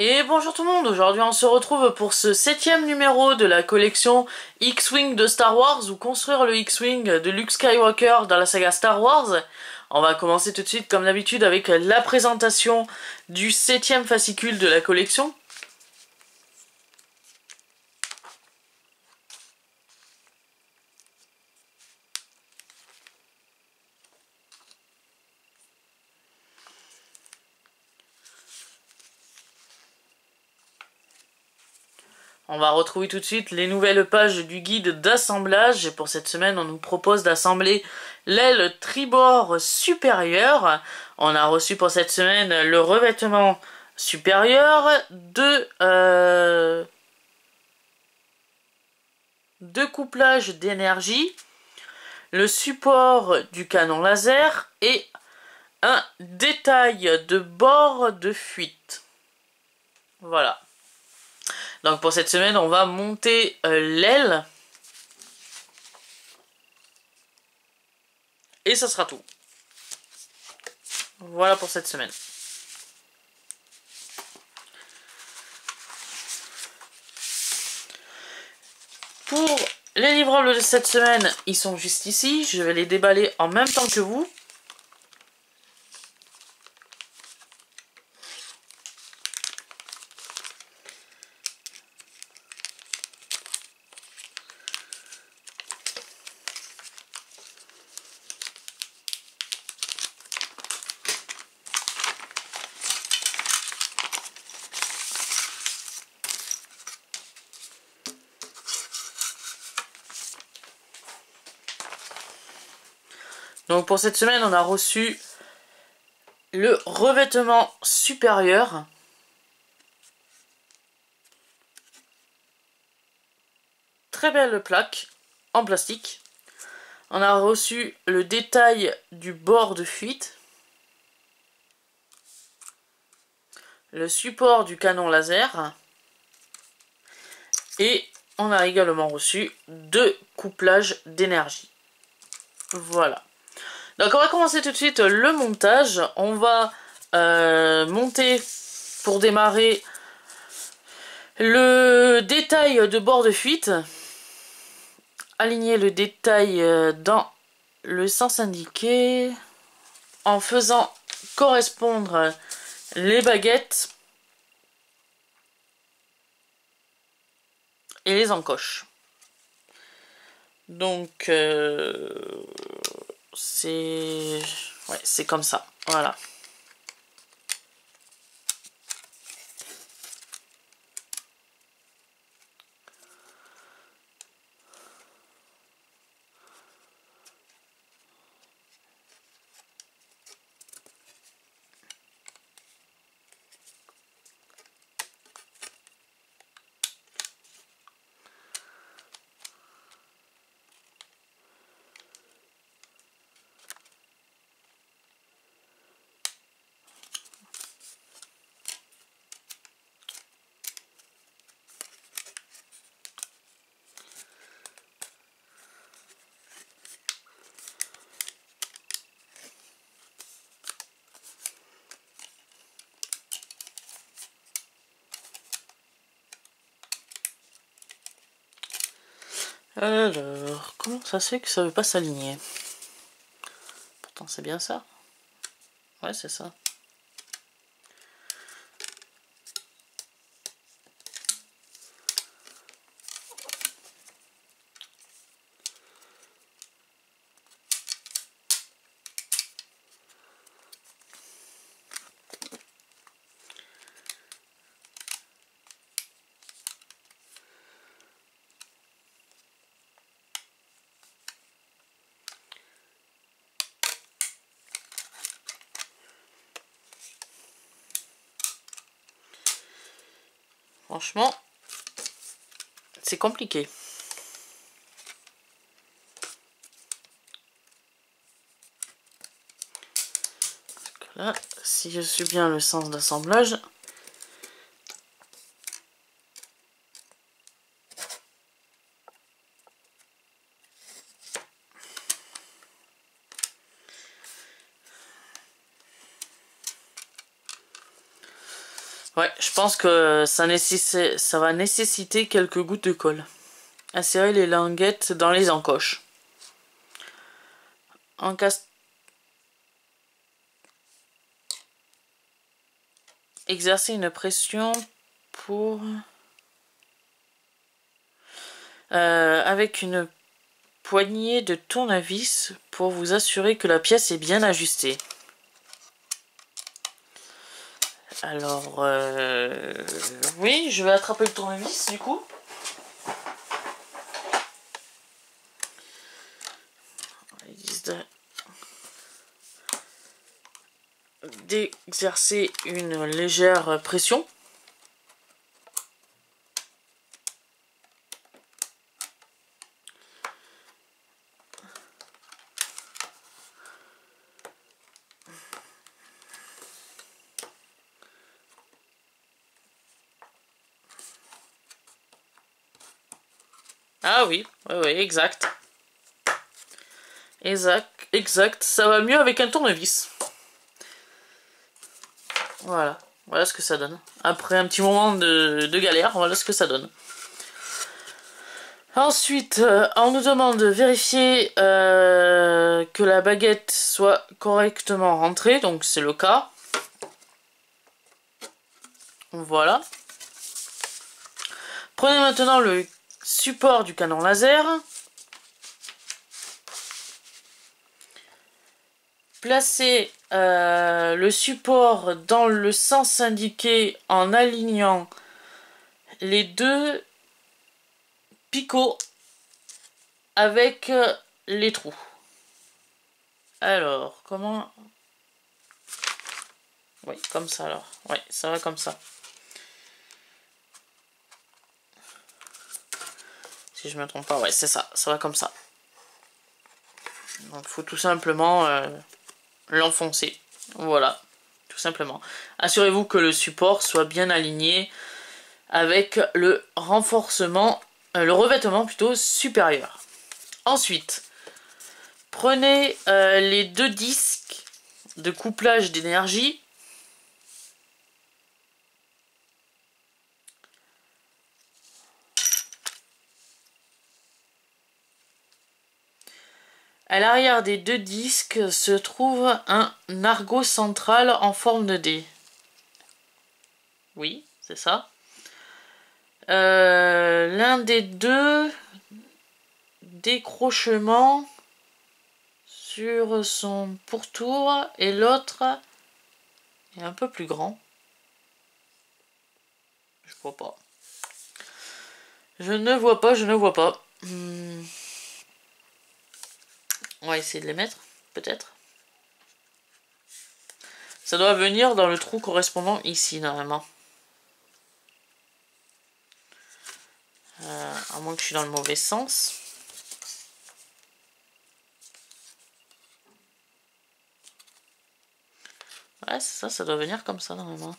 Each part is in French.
Et bonjour tout le monde, aujourd'hui on se retrouve pour ce 7e numéro de la collection X-Wing de Star Wars, ou construire le X-Wing de Luke Skywalker dans la saga Star Wars. On va commencer tout de suite comme d'habitude avec la présentation du 7e fascicule de la collection. On va retrouver tout de suite les nouvelles pages du guide d'assemblage. Et pour cette semaine, on nous propose d'assembler l'aile tribord supérieure. On a reçu pour cette semaine le revêtement supérieur, deux couplages d'énergie, le support du canon laser et un détail de bord de fuite. Voilà. Donc pour cette semaine, on va monter l'aile. Et ça sera tout. Voilà pour cette semaine. Pour les livrables de cette semaine, ils sont juste ici. Je vais les déballer en même temps que vous. Donc pour cette semaine, on a reçu le revêtement supérieur. Très belle plaque en plastique. On a reçu le détail du bord de fuite. Le support du canon laser. Et on a également reçu 2 couplages d'énergie. Voilà. Donc on va commencer tout de suite le montage. On va monter pour démarrer le détail de bord de fuite. Aligner le détail dans le sens indiqué en faisant correspondre les baguettes et les encoches. Donc c'est comme ça, voilà. Alors, comment ça se fait que ça veut pas s'aligner? Pourtant c'est bien ça. Ouais, c'est ça. Franchement, c'est compliqué. Là, si je suis bien le sens d'assemblage, Ouais, je pense que ça va nécessiter quelques gouttes de colle. Insérer les languettes dans les encoches. Exercer une pression pour... avec une poignée de tournevis pour vous assurer que la pièce est bien ajustée. Alors, oui, je vais attraper le tournevis du coup. Ils disent d'exercer une légère pression. Ah oui, oui, exact. Exact. Ça va mieux avec un tournevis. Voilà, voilà ce que ça donne. Après un petit moment de galère, voilà ce que ça donne. Ensuite, on nous demande de vérifier que la baguette soit correctement rentrée, donc c'est le cas. Voilà. Prenez maintenant le support du canon laser. Placez le support dans le sens indiqué en alignant les deux picots avec les trous. Alors, comment... Oui, comme ça alors. Oui, ça va comme ça. Si je me trompe pas, ouais, c'est ça. Ça va comme ça. Donc, il faut tout simplement l'enfoncer. Voilà, tout simplement. Assurez-vous que le support soit bien aligné avec le renforcement, le revêtement plutôt supérieur. Ensuite, prenez les deux disques de couplage d'énergie. À l'arrière des deux disques se trouve un argot central en forme de D. Oui, c'est ça. L'un des deux décrochements sur son pourtour et l'autre est un peu plus grand. Je vois pas. Je ne vois pas. On va essayer de les mettre, peut-être. Ça doit venir dans le trou correspondant ici, normalement. À moins que je suis dans le mauvais sens. Ouais, c'est ça, ça doit venir comme ça, normalement.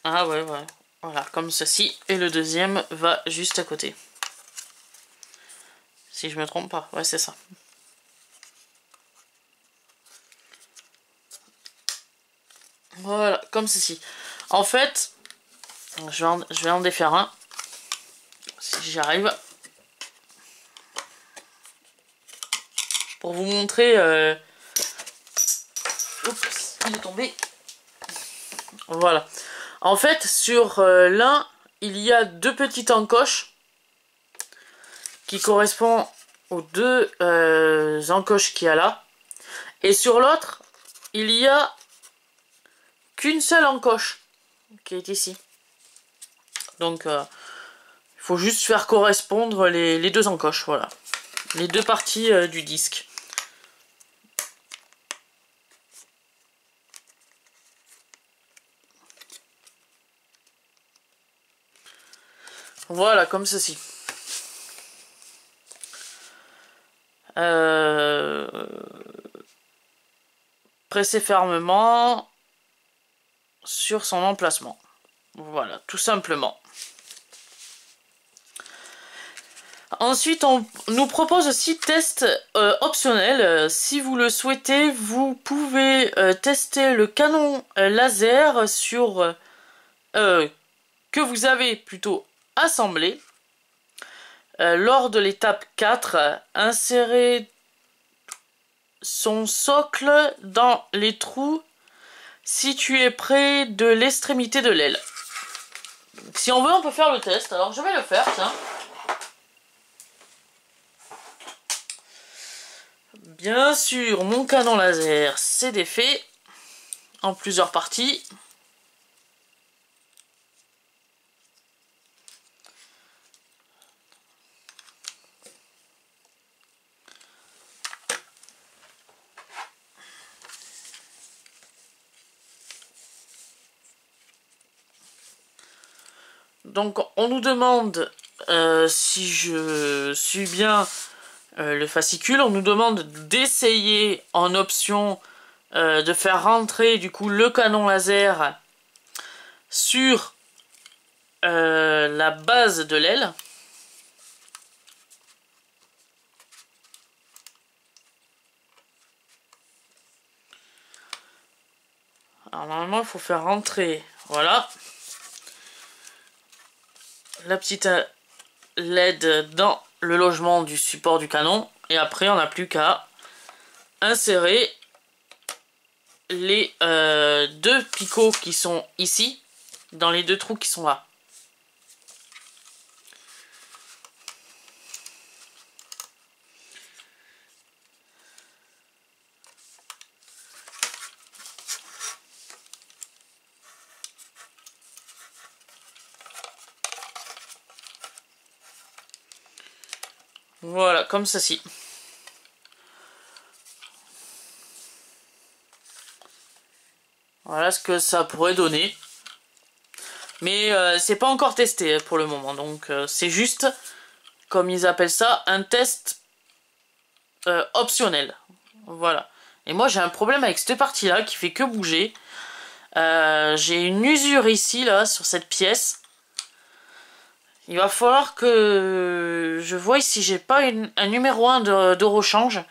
Ah ouais, ouais. Voilà, comme ceci. Et le deuxième va juste à côté. Si je me trompe pas. Ouais, c'est ça. Voilà, comme ceci. En fait, je vais en défaire un. Si j'y arrive. Pour vous montrer... Oups, il est tombé. Voilà. En fait, sur l'un, il y a deux petites encoches qui correspondent aux deux encoches qu'il y a là. Et sur l'autre, il y a qu'une seule encoche qui est ici. Donc, il faut juste faire correspondre les deux encoches, voilà. Les deux parties du disque. Voilà, comme ceci. Pressez fermement sur son emplacement. Voilà, tout simplement. Ensuite, on nous propose aussi test optionnel. Si vous le souhaitez, vous pouvez tester le canon laser sur que vous avez plutôt assemblé. Lors de l'étape 4, insérer son socle dans les trous situés près de l'extrémité de l'aile. Si on veut, on peut faire le test. Alors, je vais le faire, tiens. Bien sûr, mon canon laser, c'est défait en plusieurs parties. Donc, on nous demande, si je suis bien le fascicule, on nous demande d'essayer en option de faire rentrer du coup le canon laser sur la base de l'aile. Alors normalement il faut faire rentrer, voilà, la petite LED dans le logement du support du canon, et après on n'a plus qu'à insérer les deux picots qui sont ici dans les deux trous qui sont là. Voilà, comme ceci. Voilà ce que ça pourrait donner. Mais c'est pas encore testé pour le moment. Donc c'est juste, comme ils appellent ça, un test optionnel. Voilà. Et moi j'ai un problème avec cette partie-là qui fait que bouger. J'ai une usure ici, là, sur cette pièce. Il va falloir que je voie si j'ai pas un numéro 1 de rechange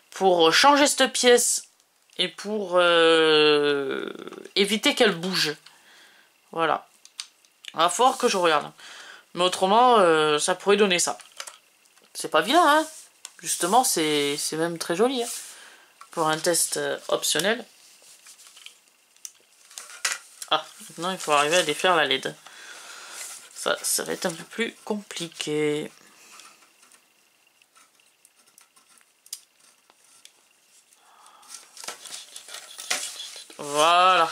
pour changer cette pièce et pour éviter qu'elle bouge. Voilà. Il va falloir que je regarde. Mais autrement, ça pourrait donner ça. C'est pas vilain, hein. Justement, c'est même très joli, hein, pour un test optionnel. Ah, maintenant il faut arriver à défaire la LED. Ça va être un peu plus compliqué. Voilà.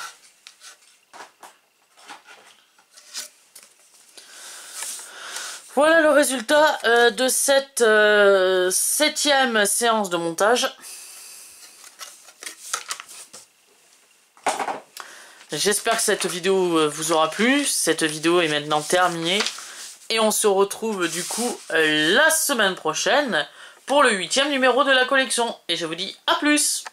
Voilà le résultat de cette 7e séance de montage. J'espère que cette vidéo vous aura plu. Cette vidéo est maintenant terminée. Et on se retrouve du coup la semaine prochaine pour le 8e numéro de la collection. Et je vous dis à plus!